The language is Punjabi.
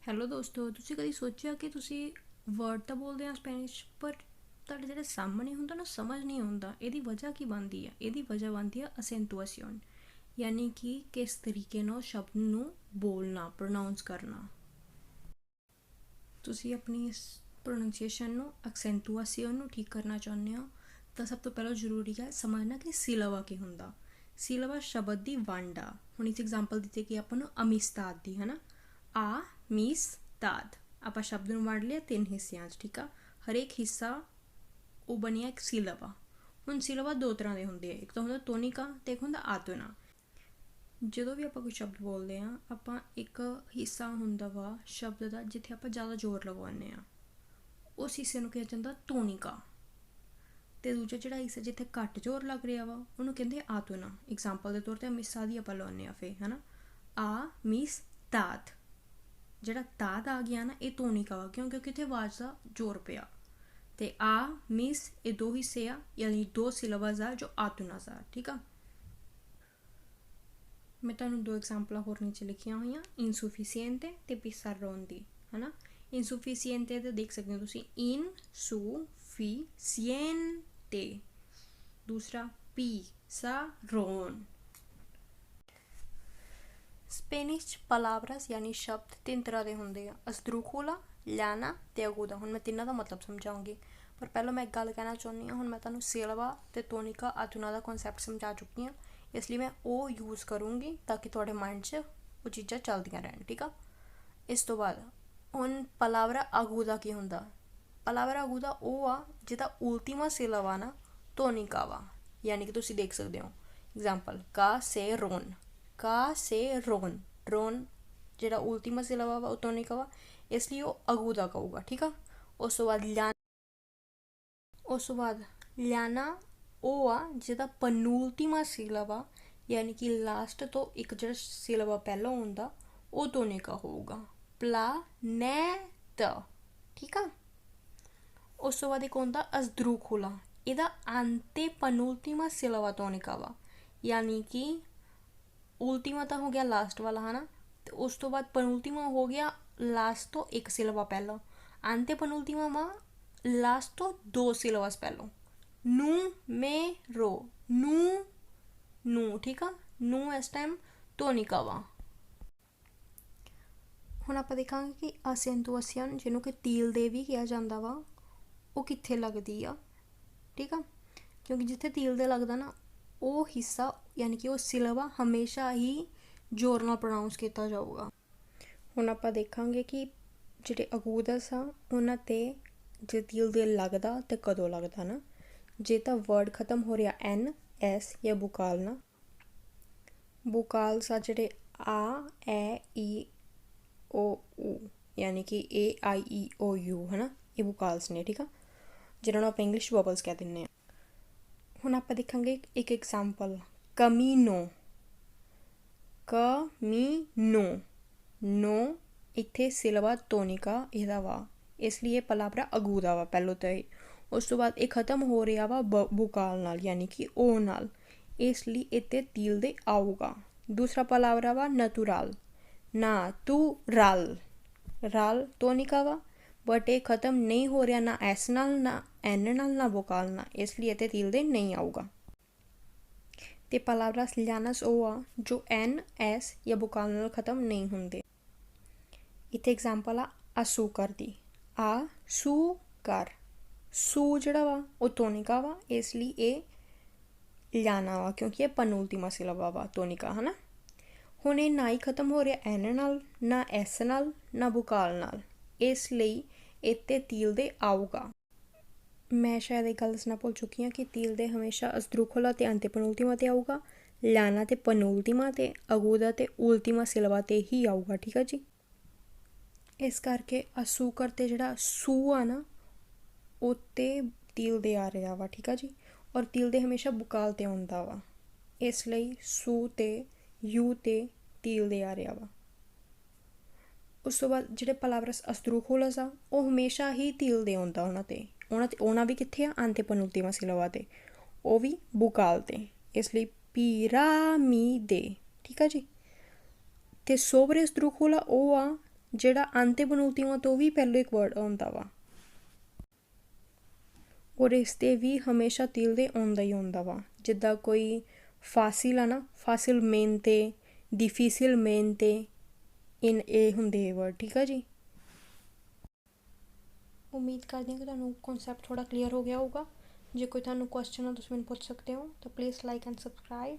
ਹੈਲੋ ਦੋਸਤੋ, ਤੁਸੀਂ ਕਦੀ ਸੋਚਿਆ ਕਿ ਤੁਸੀਂ ਵਰਡ ਤਾਂ ਬੋਲਦੇ ਆ ਸਪੈਨਿਸ਼, ਪਰ ਤੁਹਾਡੇ ਜਿਹੜੇ ਸਾਹਮਣੇ ਹੁੰਦਾ ਨਾ ਸਮਝ ਨਹੀਂ ਆਉਂਦਾ। ਇਹਦੀ ਵਜ੍ਹਾ ਕੀ ਬਣਦੀ ਆ? ਇਹਦੀ ਵਜ੍ਹਾ ਬਣਦੀ ਆ ਅਸੈਂਟੂਏਸ਼ਨ, ਯਾਨੀ ਕਿ ਕਿਸ ਤਰੀਕੇ ਨਾਲ ਸ਼ਬਦ ਨੂੰ ਬੋਲਣਾ, ਪ੍ਰੋਨਾਊਂਸ ਕਰਨਾ। ਤੁਸੀਂ ਆਪਣੀ ਇਸ ਪ੍ਰੋਨਾਊਂਸੀਏਸ਼ਨ ਨੂੰ, ਐਕਸੈਂਟੂਏਸ਼ਨ ਨੂੰ ਠੀਕ ਕਰਨਾ ਚਾਹੁੰਦੇ ਹੋ ਤਾਂ ਸਭ ਤੋਂ ਪਹਿਲਾਂ ਜ਼ਰੂਰੀ ਹੈ ਸਮਝਣਾ ਕਿ ਸਿਲਾਵਾ ਕੀ ਹੁੰਦਾ। ਸਿਲਾਵਾ ਸ਼ਬਦ ਦੀ ਵੰਡ ਆ। ਹੁਣ ਇਸ ਐਗਜ਼ਾਮਪਲ ਦਿੱਤੀ ਕਿ ਆਪਾਂ ਨੂੰ ਅਮਿਸਤਾਦ ਦੀ, ਹੈ ਨਾ। ਆ ਮੀਸ ਤਾਦ ਆਪਾਂ ਸ਼ਬਦ ਨੂੰ ਵੰਡ ਲਿਆ 3 ਹਿੱਸਿਆਂ 'ਚ, ਠੀਕ ਆ। ਹਰੇਕ ਹਿੱਸਾ ਉਹ ਬਣਿਆ ਇੱਕ ਸਿਲਾਵਾ। ਹੁਣ ਸਿਲਾਵਾ ਦੋ ਤਰ੍ਹਾਂ ਦੇ ਹੁੰਦੇ ਆ, ਇੱਕ ਤਾਂ ਹੁੰਦਾ ਤੋਨਿਕਾ ਤੇ ਇੱਕ ਹੁੰਦਾ ਆਤੋਨਾ। ਜਦੋਂ ਵੀ ਆਪਾਂ ਕੋਈ ਸ਼ਬਦ ਬੋਲਦੇ ਹਾਂ, ਆਪਾਂ ਇੱਕ ਹਿੱਸਾ ਹੁੰਦਾ ਵਾ ਸ਼ਬਦ ਦਾ ਜਿੱਥੇ ਆਪਾਂ ਜ਼ਿਆਦਾ ਜ਼ੋਰ ਲਗਵਾਉਂਦੇ ਹਾਂ, ਉਸ ਹਿੱਸੇ ਨੂੰ ਕਿਹਾ ਜਾਂਦਾ ਤੋਨਿਕਾ। ਤੇ ਦੂਜਾ ਜਿਹੜਾ ਹਿੱਸਾ ਜਿੱਥੇ ਘੱਟ ਜ਼ੋਰ ਲੱਗ ਰਿਹਾ ਵਾ ਉਹਨੂੰ ਕਹਿੰਦੇ ਆਤੋਨਾ। ਐਗਜ਼ਾਮਪਲ ਦੇ ਤੌਰ 'ਤੇ ਅਮਿਸਾ ਦੀ ਆਪਾਂ ਲਾਉਂਦੇ ਹਾਂ ਫਿਰ, ਹੈ ਨਾ। ਆ ਮੀਸ ਤਾਦ, ਜਿਹੜਾ ਤਾਦ ਆ ਗਿਆ ਨਾ ਇਹ ਤੋਨਿਕਾ ਵਾ, ਕਿਉਂਕਿ ਇੱਥੇ ਆਵਾਜ਼ ਦਾ ਜ਼ੋਰ ਪਿਆ। ਤੇ ਆ ਮੀਸ ਇਹ ਦੋ ਹਿੱਸੇ ਆ, ਯਾਨੀ ਦੋ ਸਿਲੇਬਸ ਆ ਜੋ ਆਤੋਨਾਸ ਆ, ਠੀਕ ਆ। ਮੈਂ ਤੁਹਾਨੂੰ ਦੋ ਐਗਜ਼ਾਮਪਲਾਂ ਹੋਰ ਨੀਚੇ ਲਿਖੀਆਂ ਹੋਈਆਂ, ਇਨਸੂਫੀਸੀਐਂਟੇ ਤੇ ਪਿਸਾਰੋਨ ਹੈ ਨਾ। ਇਨਸੂਫੀਸੀਐਂਟੇ ਤੇ ਦੇਖ ਸਕਦੇ ਹੋ ਤੁਸੀਂ, ਇਨਸੂਫੀਸੀਐਂਟੇ। ਦੂਸਰਾ ਪਿਸਾਰੋਨ। ਸਪੈਨਿਸ਼ 'ਚ ਪਲਾਵਰਾਸ ਯਾਨੀ ਸ਼ਬਦ 3 ਤਰ੍ਹਾਂ ਦੇ ਹੁੰਦੇ ਆ, ਅਸਦਰੂਖੂਲਾ, ਲਿਆਨਾ ਤੇ ਅਗੂਦਾ। ਹੁਣ ਮੈਂ ਤਿੰਨਾਂ ਦਾ ਮਤਲਬ ਸਮਝਾਉਂਗੀ, ਪਰ ਪਹਿਲਾਂ ਮੈਂ ਇੱਕ ਗੱਲ ਕਹਿਣਾ ਚਾਹੁੰਦੀ ਹਾਂ। ਹੁਣ ਮੈਂ ਤੁਹਾਨੂੰ ਸਿਲਵਾ ਤੇ ਤੋਨਿਕਾ ਆਤੋਨਾ ਦਾ ਕਨਸੈਪਟ ਸਮਝਾ ਚੁੱਕੀ ਹਾਂ, ਇਸ ਲਈ ਮੈਂ ਉਹ ਯੂਜ਼ ਕਰੂੰਗੀ ਤਾਂ ਕਿ ਤੁਹਾਡੇ ਮਾਈਂਡ 'ਚ ਉਹ ਚੀਜ਼ਾਂ ਚੱਲਦੀਆਂ ਰਹਿਣ, ਠੀਕ ਆ। ਇਸ ਤੋਂ ਬਾਅਦ ਹੁਣ ਪਲਾਵਰਾ ਅਗੂਦਾ ਕੀ ਹੁੰਦਾ? ਪਲਾਵਰਾ ਅਗੂਦਾ ਉਹ ਆ ਜਿਹਦਾ ਉਲਟੀਮਾ ਸਿਲਵਾ ਨਾ ਤੋਨਿਕਾ ਵਾ, ਯਾਨੀ ਕਿ ਤੁਸੀਂ ਦੇਖ ਸਕਦੇ ਹੋ ਐਗਜ਼ਾਮਪਲ ਕਾਸੇਰੋਨ, ਕਾਸੇਰੋਨ। ਰੋਨ ਜਿਹੜਾ ਉਲਟੀਮਾ ਸਿਲਵਾ ਵਾ ਉਹ ਤੋਨਿਕਾ ਵਾ, ਇਸ ਲਈ ਉਹ ਅਗੂਦਾ ਕਹੂਗਾ, ਠੀਕ ਆ। ਉਸ ਤੋਂ ਬਾਅਦ ਲਿਆਨਾ ਉਹ ਆ ਜਿਹਦਾ ਪਨੂਲਟੀਮਾ ਸਿਲਵਾ, ਯਾਨੀ ਕਿ ਲਾਸਟ ਤੋਂ ਇੱਕ ਜਿਹੜਾ ਸਿਲਵਾ ਪਹਿਲਾਂ ਹੁੰਦਾ ਉਹ ਤੋਨਿਕਾ ਹੋਊਗਾ, ਪਲਾਨੈਟ, ਠੀਕ ਆ। ਉਸ ਤੋਂ ਬਾਅਦ ਇੱਕ ਹੁੰਦਾ ਅਸਦਰੂਖੂਲਾ, ਇਹਦਾ ਅੰਤੇ ਪਨੂਲਟੀਮਾ ਸਿਲਵਾ ਤੋਨਿਕਾ ਵਾ, ਯਾਨੀ ਕਿ ਉਲਟੀਮਾ ਤਾਂ ਹੋ ਗਿਆ ਲਾਸਟ ਵਾਲਾ, ਹੈ ਨਾ। ਅਤੇ ਉਸ ਤੋਂ ਬਾਅਦ ਪਨੂਲਟੀਮਾ ਹੋ ਗਿਆ ਲਾਸਟ ਤੋਂ ਇੱਕ ਸਿਲਵਾ ਪਹਿਲਾਂ, ਅੰਤੇ ਪਨੂਲਟੀਮਾ ਵਾ ਲਾਸਟ ਤੋਂ 2 ਸਿਲਵਾਸ ਪਹਿਲਾਂ। ਨੂਮੇਰੋ, ਨੂੰ, ਠੀਕ ਆ। ਨੂੰ ਇਸ ਟਾਈਮ ਤੋਨਿਕਾ ਵਾ। ਹੁਣ ਆਪਾਂ ਦੇਖਾਂਗੇ ਕਿ ਅਸੈਂਟੂਏਸ਼ਨ, ਜਿਹਨੂੰ ਕਿ ਤੀਲ ਦੇ ਵੀ ਕਿਹਾ ਜਾਂਦਾ ਵਾ, ਉਹ ਕਿੱਥੇ ਲੱਗਦੀ ਆ, ਠੀਕ ਆ। ਕਿਉਂਕਿ ਜਿੱਥੇ ਤੀਲ ਦੇ ਲੱਗਦਾ ਨਾ ਉਹ ਹਿੱਸਾ, ਯਾਨੀ ਕਿ ਉਹ ਸਿਲਵਾ ਹਮੇਸ਼ਾ ਹੀ ਜ਼ੋਰ ਨਾਲ ਪ੍ਰੋਨਾਊਂਸ ਕੀਤਾ ਜਾਊਗਾ। ਹੁਣ ਆਪਾਂ ਦੇਖਾਂਗੇ ਕਿ ਜਿਹੜੇ ਅਗੂਦਸ ਆ ਉਹਨਾਂ 'ਤੇ ਜੇ ਤੀਲ ਦੇ ਲੱਗਦਾ ਤੇ ਕਦੋਂ ਲੱਗਦਾ ਨਾ। ਜੇ ਤਾਂ ਵਰਡ ਖ਼ਤਮ ਹੋ ਰਿਹਾ ਐਨ, ਐਸ ਜਾਂ ਬੁਕਾਲ ਨਾਲ। ਬੁਕਾਲਸ ਆ ਜਿਹੜੇ ਆ, ਐ, ਈ, ਓ, ਊ, ਯਾਨੀ ਕਿ ਏ, ਆਈ, ਈ, ਓ, ਯੂ, ਹੈ ਨਾ। ਇਹ ਬੁਕਾਲਸ ਨੇ, ਠੀਕ ਆ, ਜਿਹਨਾਂ ਨੂੰ ਆਪਾਂ ਇੰਗਲਿਸ਼ ਵੋਬਲਸ ਕਹਿ ਦਿੰਦੇ ਹਾਂ। ਹੁਣ ਆਪਾਂ ਦੇਖਾਂਗੇ ਇੱਕ ਐਗਜ਼ਾਮਪਲ, ਕਮੀਨੋ, ਕਮੀਨੋ। ਨੋ ਇੱਥੇ ਸਿਲਵਾ ਤੋਨਿਕਾ ਇਹਦਾ ਵਾ, ਇਸ ਲਈ ਇਹ ਪਲਾਵਰਾ ਅਗੂਦਾ ਵਾ ਪਹਿਲੋਂ ਤਾਂ ਇਹ। ਉਸ ਤੋਂ ਬਾਅਦ ਇਹ ਖ਼ਤਮ ਹੋ ਰਿਹਾ ਵਾ ਬੁਕਾਲ ਨਾਲ, ਯਾਨੀ ਕਿ ਓ ਨਾਲ, ਇਸ ਲਈ ਇੱਥੇ ਤੀਲ ਦੇ ਆਊਗਾ। ਦੂਸਰਾ ਪਲਾਵਰਾ ਵਾ ਨਤੂਰਾਲ, ਨਾਤੂਰਾਲ, ਰਾਲ ਤੋਨਿਕਾ ਵਾ, ਬਟ ਇਹ ਖ਼ਤਮ ਨਹੀਂ ਹੋ ਰਿਹਾ ਨਾ ਐਸ ਨਾਲ, ਨਾ ਐਨ ਨਾਲ, ਨਾ ਵੋਕਾਲ ਨਾਲ, ਇਸ ਲਈ ਇੱਥੇ ਤੀਲ ਦੇ ਨਹੀਂ ਆਊਗਾ। ਤੇ ਪਲਾਵਰਾਸ ਲਿਆਨਸ ਉਹ ਆ ਜੋ ਐਨ, ਐਸ ਜਾਂ ਵੋਕਾਲ ਨਾਲ ਖ਼ਤਮ ਨਹੀਂ ਹੁੰਦੇ। ਇੱਥੇ ਐਗਜ਼ਾਮਪਲ ਆ ਅਸੂਕਰ ਦੀ, ਆ ਸੂ ਕਰ। ਸੂ ਜਿਹੜਾ ਵਾ ਉਹ ਤੋਨਿਕਾ ਵਾ, ਇਸ ਲਈ ਇਹ ਲਿਆਨਾ ਵਾ, ਕਿਉਂਕਿ ਇਹ ਪਨੂਲਟੀਮਾ ਸਿਲਵਾ ਵਾ ਤੋਨਿਕਾ, ਹੈ ਨਾ। ਹੁਣ ਇਹ ਨਾ ਹੀ ਖ਼ਤਮ ਹੋ ਰਿਹਾ ਐਨ ਨਾਲ, ਨਾ ਐਸ ਨਾਲ, ਨਾ ਵੋਕਾਲ ਨਾਲ, ਇਸ ਲਈ ਇੱਥੇ ਤੀਲ ਦੇ ਆਊਗਾ। ਮੈਂ ਸ਼ਾਇਦ ਇਹ ਗੱਲ ਦੱਸਣਾ ਭੁੱਲ ਚੁੱਕੀ ਹਾਂ ਕਿ ਤੀਲ ਦੇ ਹਮੇਸ਼ਾ ਅਸਦਰੂਖੂਲਾ ਤੇ ਅੰਤੇ ਪਨੂਲਟੀਮਾ 'ਤੇ ਆਊਗਾ, ਲਿਆਨਾ ਤੇ ਪਨੂਲਟੀਮਾ ਤੇ, ਅਗੂਦਾ ਤੇ ਉਲਟੀਮਾ ਸਿਲਵਾ 'ਤੇ ਹੀ ਆਊਗਾ, ਠੀਕ ਆ ਜੀ। ਇਸ ਕਰਕੇ ਅਸੂਕਰ 'ਤੇ ਜਿਹੜਾ ਸੂ ਆ ਨਾ ਉਹ 'ਤੇ ਤੀਲ ਦੇ ਆ ਰਿਹਾ ਵਾ, ਠੀਕ ਆ ਜੀ। ਔਰ ਤੀਲ ਦੇ ਹਮੇਸ਼ਾ ਬੁਕਾਲ 'ਤੇ ਆਉਂਦਾ ਵਾ, ਇਸ ਲਈ ਸੂ 'ਤੇ, ਯੂ 'ਤੇ ਤੀਲ ਦੇ ਆ ਰਿਹਾ ਵਾ। ਉਸ ਤੋਂ ਬਾਅਦ ਜਿਹੜੇ ਪਲਾਵਰਸ ਅਸਦਰੂਖੂਲਸ ਆ ਉਹ ਹਮੇਸ਼ਾ ਹੀ ਤੀਲ ਦੇ ਆਉਂਦਾ ਉਹਨਾਂ ਵੀ ਕਿੱਥੇ ਆ? ਅੰਤੇ ਪਨੂਲਟੀਮਾ ਸਿਲਵਾ 'ਤੇ, ਉਹ ਵੀ ਬੁਕਾਲ 'ਤੇ, ਇਸ ਲਈ ਪੀਰਾਮੀਦੇ, ਠੀਕ ਆ ਜੀ। ਅਤੇ ਸੋਬਰੇ ਅਸਦਰੂਖੂਲਾ ਉਹ ਆ ਜਿਹੜਾ ਅੰਤ ਬਣੂਤੀ ਵਾ ਤੋਂ ਵੀ ਪਹਿਲੋਂ ਇੱਕ ਵਰਡ ਆਉਂਦਾ ਵਾ ਔਰ ਇਸ 'ਤੇ ਵੀ ਹਮੇਸ਼ਾ ਤਿਲ ਦੇ ਆਉਂਦਾ ਹੀ ਆਉਂਦਾ ਵਾ। ਜਿੱਦਾਂ ਕੋਈ ਫਾਸਿਲ ਆ ਨਾ, ਫਾਸਿਲ ਮੇਨ 'ਤੇ, ਡਿਫੀਸਿਲ ਮੇਨ 'ਤੇ, ਇਹ ਹੁੰਦੇ ਵਰਡ। ਠੀਕ ਆ ਜੀ। ਉਮੀਦ ਕਰਦੀ ਹਾਂ ਕਿ ਤੁਹਾਨੂੰ ਕਨਸੈਪਟ ਥੋੜ੍ਹਾ ਕਲੀਅਰ ਹੋ ਗਿਆ ਹੋਊਗਾ। ਜੇ ਕੋਈ ਤੁਹਾਨੂੰ ਕੁਐਸਚਨ ਆ ਤੁਸੀਂ ਮੈਨੂੰ ਪੁੱਛ ਸਕਦੇ ਹੋ ਤਾਂ ਪਲੀਜ਼ ਲਾਈਕ ਐਂਡ ਸਬਸਕ੍ਰਾਈਬ।